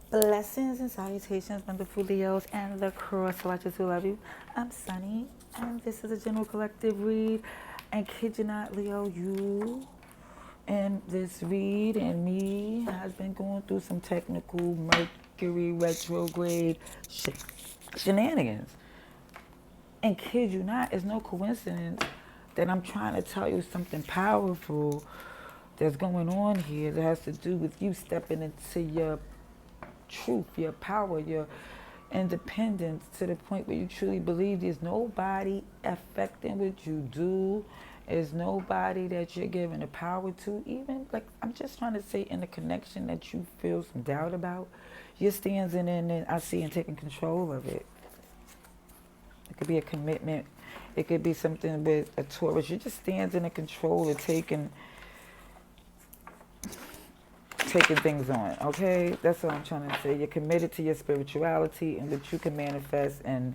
Blessings and salutations, wonderful Leos and the cross watchers who love you. I'm Sunny, and this is a general collective read. And kid you not, Leo, you and this read and me has been going through some technical Mercury retrograde shenanigans. And kid you not, it's no coincidence that I'm trying to tell you something powerful that's going on here that has to do with you stepping into your truth, your power, your independence to the point where you truly believe there's nobody affecting what you do. There's nobody that you're giving the power to. Even like I'm just trying to say in the connection that you feel some doubt about, you're standing in it, I see, and taking control of it. It could be a commitment. It could be something with a Taurus. You're just standing in control of taking things on, okay? That's what I'm trying to say. You're committed to your spirituality and that you can manifest, and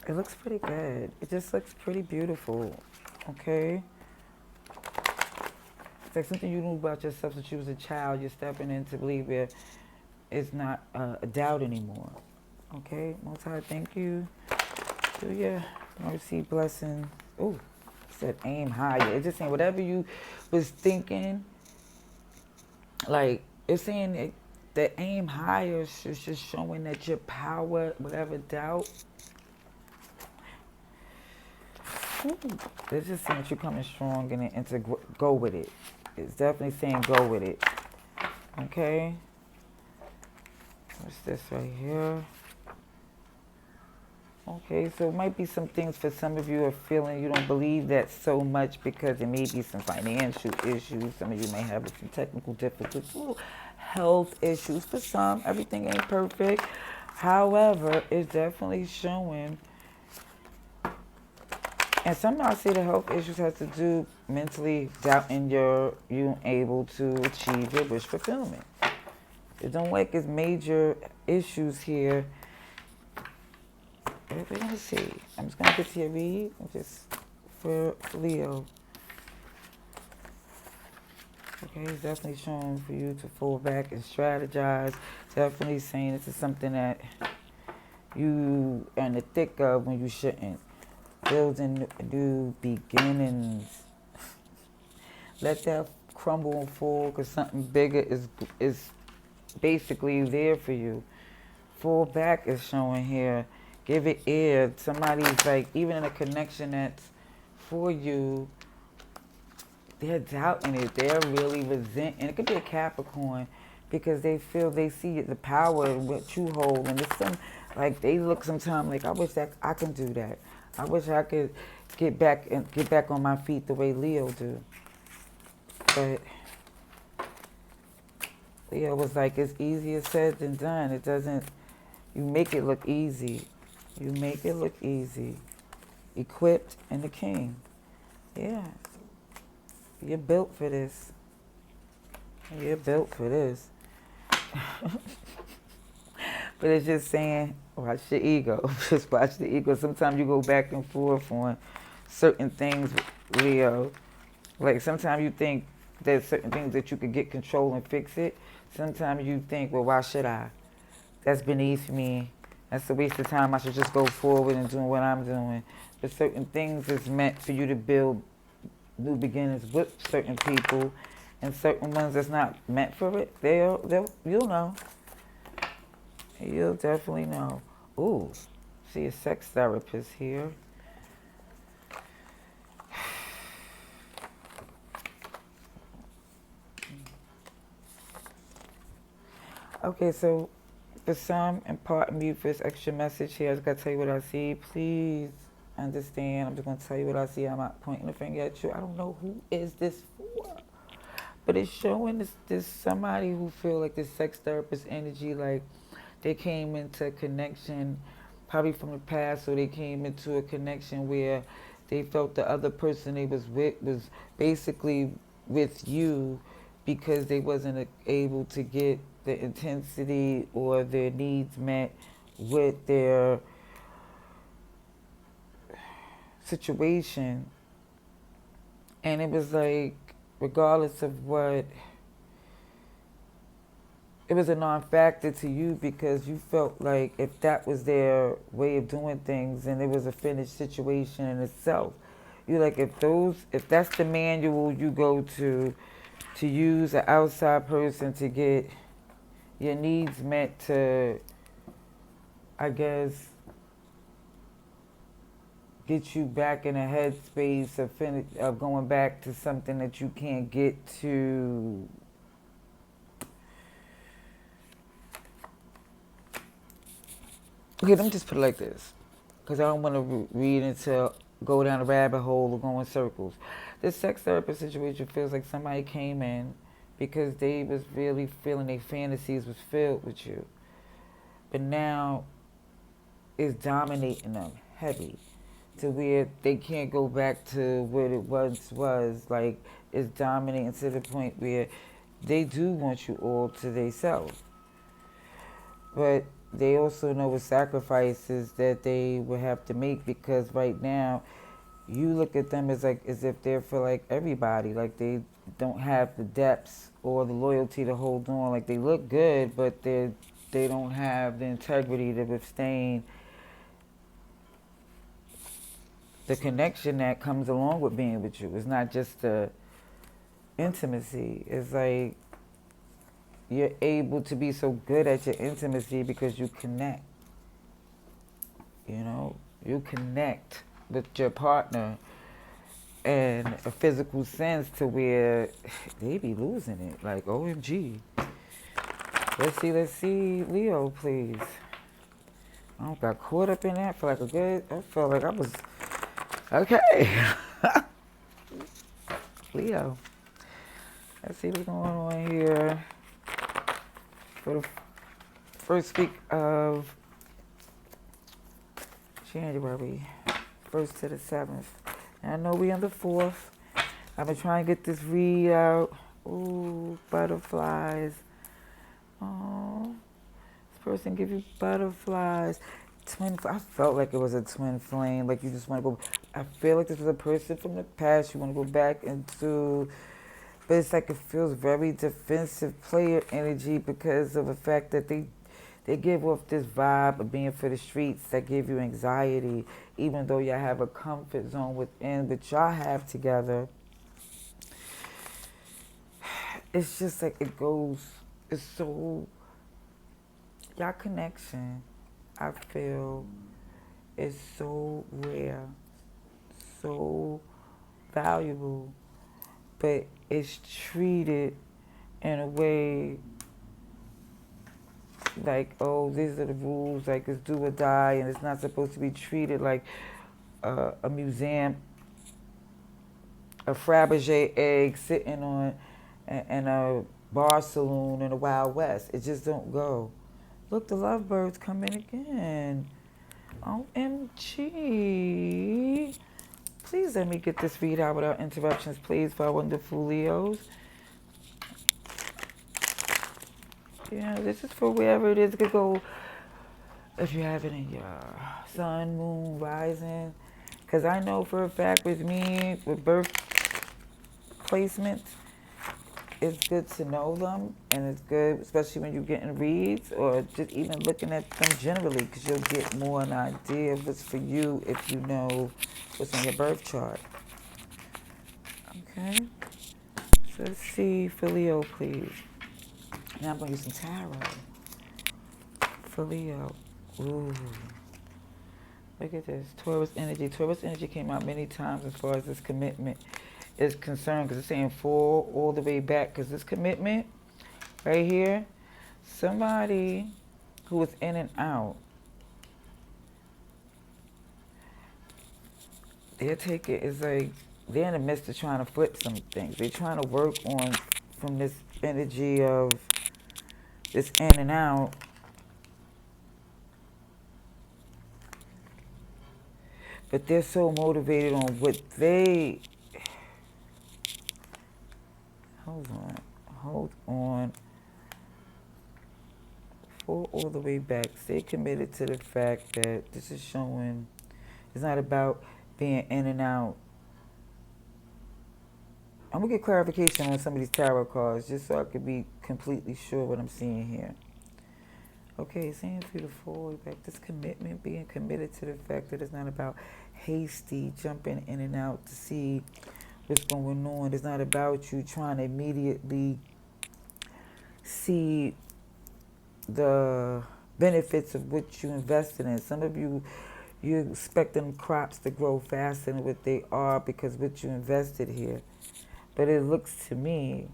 it looks pretty good. It just looks pretty beautiful, okay? It's like something you knew about yourself since you was a child. You're stepping in to believe it is not a doubt anymore, okay? Most High, thank you. Do your mercy, blessing. Ooh, said aim higher. It's just saying whatever you was thinking, like it's saying that aim higher is just showing that your power, whatever doubt, it's just saying that you're coming strong and to go with it. It's definitely saying go with it. Okay? What's this right here? Okay, so it might be some things for some of you are feeling you don't believe that so much because it may be some financial issues. Some of you may have some technical difficulties, health issues. For some, everything ain't perfect. However, it's definitely showing. And somehow I say the health issues has to do mentally doubting you able to achieve your wish fulfillment. It don't like it's major issues here. We're gonna see. I'm just gonna get to your read just for Leo. Okay, it's definitely showing for you to fall back and strategize. Definitely saying this is something that you are in the thick of when you shouldn't. Building new beginnings. Let that crumble and fall because something bigger is basically there for you. Fall back is showing here. Give it ear. Somebody's like, even in a connection that's for you, they're doubting it. They're really resenting. It could be a Capricorn because they feel they see the power in what you hold. And it's some, like, they look sometimes like, I wish that I can do that. I wish I could get back on my feet the way Leo do. But Leo was like, it's easier said than done. It doesn't, you make it look easy. You make it look easy. Equipped and the king. Yeah. You're built for this. You're built for this. But it's just saying, watch your ego. Just watch the ego. Sometimes you go back and forth on certain things, Leo. Like sometimes you think there's certain things that you could get control and fix it. Sometimes you think, well, why should I? That's beneath me. That's a waste of time. I should just go forward and doing what I'm doing. But certain things is meant for you to build new beginnings with certain people, and certain ones that's not meant for it. You'll know. You'll definitely know. Ooh, see a sex therapist here. Okay, so for some, and pardon me for this extra message here, I just gotta tell you what I see. Please understand. I'm just gonna tell you what I see. I'm not pointing the finger at you. I don't know who is this for, but it's showing this somebody who feel like this sex therapist energy, like they came into a connection, probably from the past, or they came into a connection where they felt the other person they was with was basically with you because they wasn't able to get the intensity or their needs met with their situation. And it was like, regardless of what it was a non-factor to you because you felt like if that was their way of doing things and it was a finished situation in itself, you like if that's the manual you go to use an outside person to get your needs met to, I guess, get you back in a headspace of going back to something that you can't get to. Okay, let me just put it like this, because I don't want to read into go down a rabbit hole or go in circles. This sex therapist situation feels like somebody came in because they was really feeling their fantasies was filled with you, but now it's dominating them heavy to where they can't go back to what it once was. Like it's dominating to the point where they do want you all to themselves, but they also know what sacrifices that they would have to make because right now you look at them as like as if they're for like everybody, like they don't have the depths or the loyalty to hold on. Like they look good, but they don't have the integrity to withstand the connection that comes along with being with you. It's not just the intimacy. It's like you're able to be so good at your intimacy because you connect. You know, you connect with your partner in a physical sense to where they be losing it. Like, OMG. Let's see, Leo, please. I don't got caught up in that for like a good, I felt like I was, okay. Leo. Let's see what's going on here for the first week of January, 1st to the 7th. And I know we on the 4th. I've been trying to get this read out. Ooh, butterflies. Oh, this person give you butterflies. I felt like it was a twin flame. Like you just want to go. I feel like this was a person from the past you want to go back into. But it's like it feels very defensive player energy because of the fact that they give off this vibe of being for the streets that give you anxiety, even though y'all have a comfort zone within, but y'all have together. It's just like it goes, it's so, y'all connection, I feel, is so rare, so valuable, but it's treated in a way like, oh, these are the rules, like it's do or die, and it's not supposed to be treated like a museum, a Fabergé egg sitting on in a bar saloon in the Wild West. It just don't go. Look, the lovebirds coming again. OMG. Please let me get this read out without interruptions, please, for our wonderful Leos. Yeah, this is for wherever it is. It could go if you have it in your sun, moon, rising. Because I know for a fact with me, with birth placements, it's good to know them, and it's good, especially when you're getting reads or just even looking at them generally, because you'll get more an idea of what's for you if you know what's on your birth chart. Okay, so let's see for Leo, please. Now I'm going to use some tarot for Leo. Ooh, look at this. Taurus energy. Taurus energy came out many times as far as this commitment is concerned, because it's saying fall all the way back, because this commitment right here, somebody who is in and out, their ticket is like they're in the midst of trying to flip some things. They're trying to work on from this energy of this in and out. But they're so motivated on what they hold on. Fall all the way back. Stay committed to the fact that this is showing it's not about being in and out. I'm going to get clarification on some of these tarot cards just so I could be completely sure what I'm seeing here. Okay, it's saying for you to forward back this commitment, being committed to the fact that it's not about hasty jumping in and out to see what's going on. It's not about you trying to immediately see the benefits of what you invested in. Some of you, you expect them crops to grow faster than what they are because what you invested here. But it looks to me,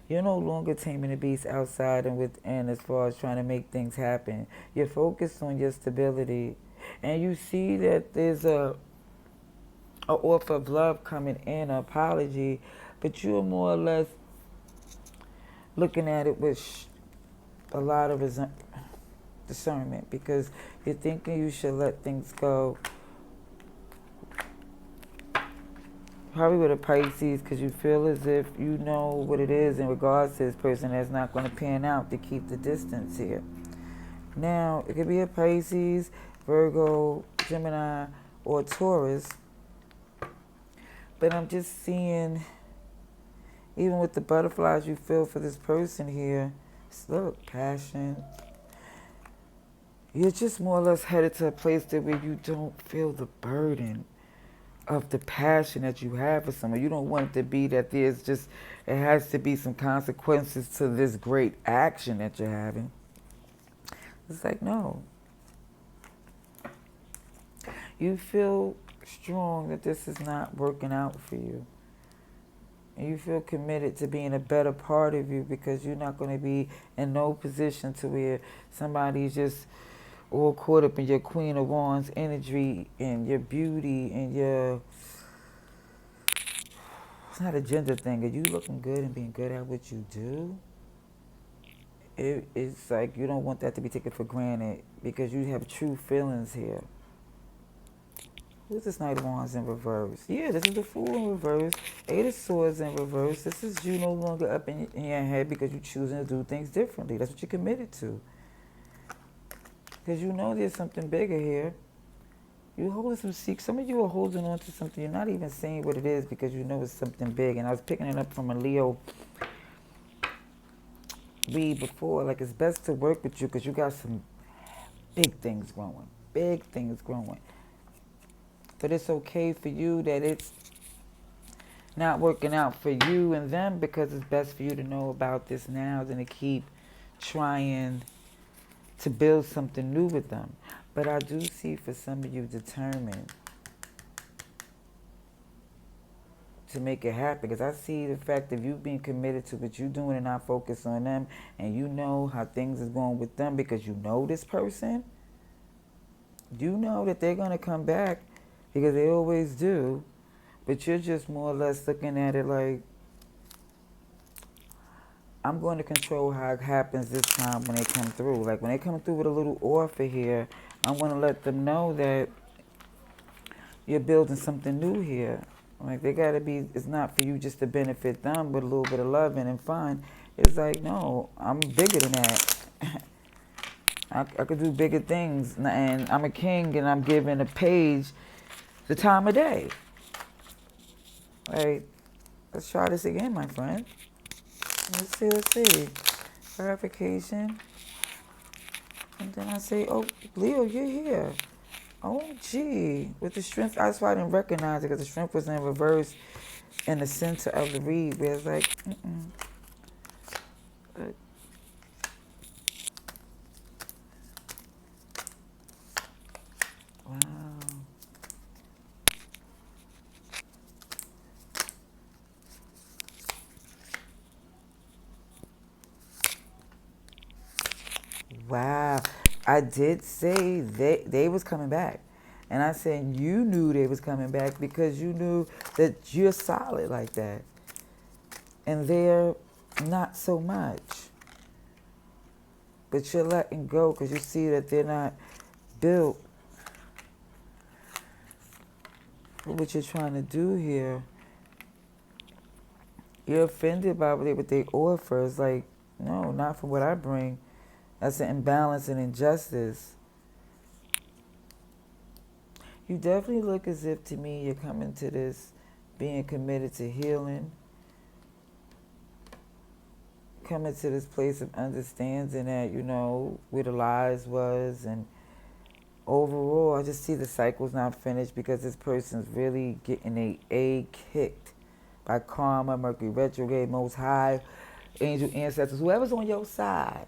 you're no longer taming the beast outside and within as far as trying to make things happen. You're focused on your stability. And you see that there's a offer of love coming in, an apology, but you're more or less looking at it with a lot of discernment because you're thinking you should let things go. Probably with a Pisces because you feel as if you know what it is in regards to this person that's not going to pan out to keep the distance here. Now, it could be a Pisces, Virgo, Gemini, or Taurus. But I'm just seeing, even with the butterflies you feel for this person here, look, passion. You're just more or less headed to a place that where you don't feel the burden of the passion that you have for someone. You don't want it to be that there's just, it has to be some consequences to this great action that you're having. It's like, no. You feel strong that this is not working out for you. And you feel committed to being a better part of you because you're not going to be in no position to where somebody's just all caught up in your Queen of Wands energy and your beauty and your... It's not a gender thing. Are you looking good and being good at what you do? It's like you don't want that to be taken for granted because you have true feelings here. Who's this Knight of Wands in reverse? Yeah, this is the Fool in reverse. Eight of Swords in reverse. This is you no longer up in your head because you're choosing to do things differently. That's what you're committed to. Because you know there's something bigger here. You're holding some secrets. Some of you are holding on to something. You're not even saying what it is because you know it's something big. And I was picking it up from a Leo read before. Like, it's best to work with you because you got some big things growing. Big things growing. But it's okay for you that it's not working out for you and them because it's best for you to know about this now than to keep trying to build something new with them. But I do see for some of you determined to make it happen because I see the fact of you being committed to what you're doing and not focus on them, and you know how things is going with them because you know this person. You know that they're going to come back because they always do, but you're just more or less looking at it like, I'm going to control how it happens this time when they come through. Like when they come through with a little offer here, I'm going to let them know that you're building something new here. Like they got to be, it's not for you just to benefit them with a little bit of loving and fun. It's like, no, I'm bigger than that. I could do bigger things. And I'm a king and I'm giving a page the time of day. Like, let's try this again, my friend. Let's see. Clarification. And then I say, oh, Leo, you're here. Oh, gee. With the strength, that's why I didn't recognize it because the strength was in reverse in the center of the read where it's like, wow. Wow. I did say they was coming back. And I said you knew they was coming back because you knew that you're solid like that. And they're not so much. But you're letting go because you see that they're not built for what you're trying to do here. You're offended by what they offer. It's like, no, not for what I bring. That's an imbalance and injustice. You definitely look as if, to me, you're coming to this being committed to healing, coming to this place of understanding that, where the lies was. And overall, I just see the cycle's not finished because this person's really getting a kicked by karma, Mercury retrograde, most high, angel ancestors, whoever's on your side.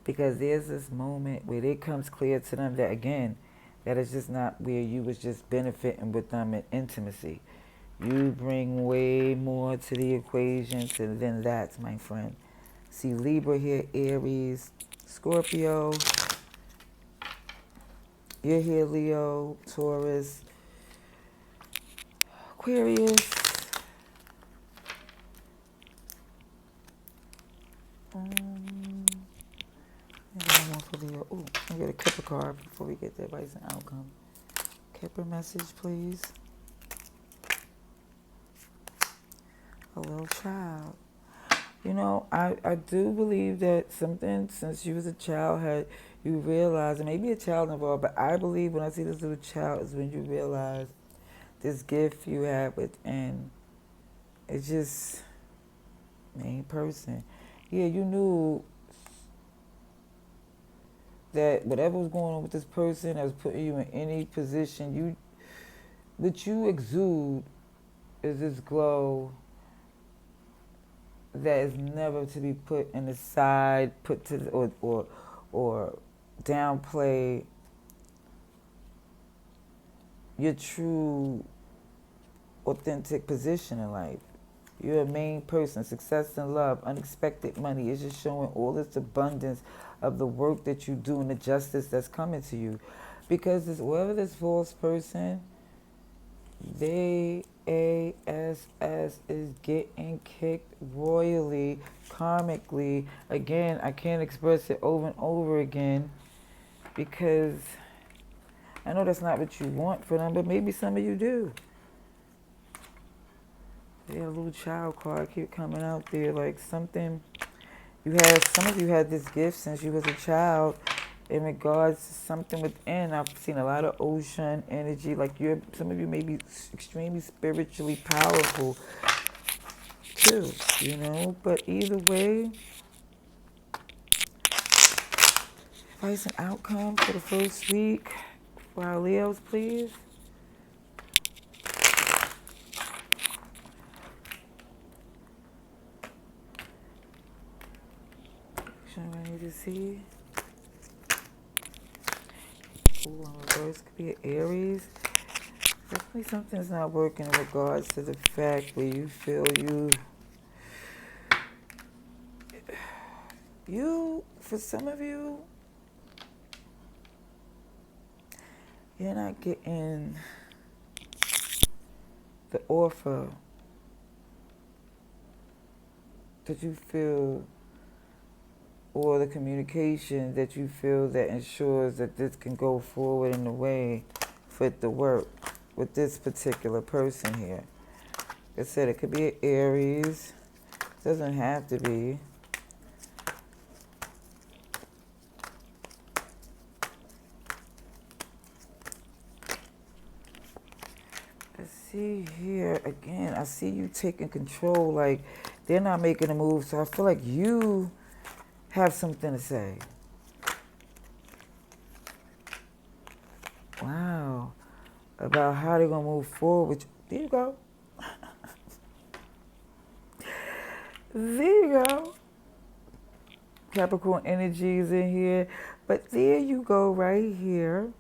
Because there's this moment where it comes clear to them that, again, that it's just not where you was just benefiting with them in intimacy. You bring way more to the equation than that, my friend. See Libra here, Aries, Scorpio. You're here, Leo, Taurus, Aquarius. Ooh, let me get a Kipper card before we get the advice and outcome. Kipper message, please. A little child. I do believe that something since you was a child you realize, and maybe a child involved, but I believe when I see this little child is when you realize this gift you have within. It's just main person. Yeah, you knew that whatever was going on with this person that was putting you in any position, what you exude is this glow that is never to be put in the side, put to or downplay your true authentic position in life. You're a main person, success and love, unexpected money. It's just showing all this abundance of the work that you do and the justice that's coming to you. Because whoever this false person, they ASS is getting kicked royally, karmically. Again, I can't express it over and over again because I know that's not what you want for them, but maybe some of you do. Yeah, a little child card keep coming out there like something. Some of you had this gift since you was a child in regards to something within. I've seen a lot of ocean energy. Like some of you may be extremely spiritually powerful too, But either way, advice and outcome for the first week for our Leos, please. I need to see. Ooh, in reverse could be an Aries. Definitely something's not working in regards to the fact where you feel for some of you, you're not getting the offer that you feel or the communication that you feel that ensures that this can go forward in the way for it to work with this particular person here. Like I said, it could be an Aries. It doesn't have to be. Let's see here again. I see you taking control. Like they're not making a move, so I feel like you have something to say. Wow. About how they're going to move forward. There you go. There you go. Capricorn energies in here. But there you go right here.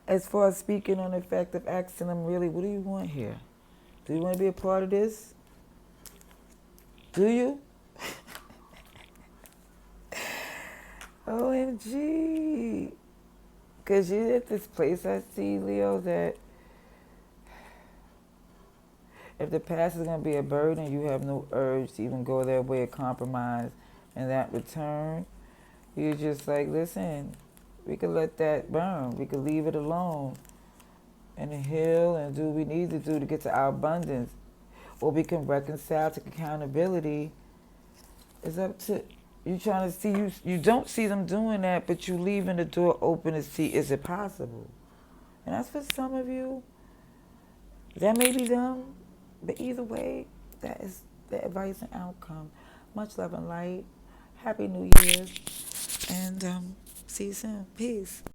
As far as speaking on the fact of asking them, really, what do you want here? Do you want to be a part of this? Do you? OMG. Because you're at this place, I see, Leo, that if the past is going to be a burden, you have no urge to even go that way or compromise. In that return, you're just like, listen, we could let that burn. We could leave it alone and heal and do what we need to do to get to our abundance. Or we can reconcile to accountability. It's up to You trying to see you don't see them doing that, but you leaving the door open to see is it possible. And that's for some of you. That may be dumb, but either way, that is the advice and outcome. Much love and light. Happy New Year's, and see you soon. Peace.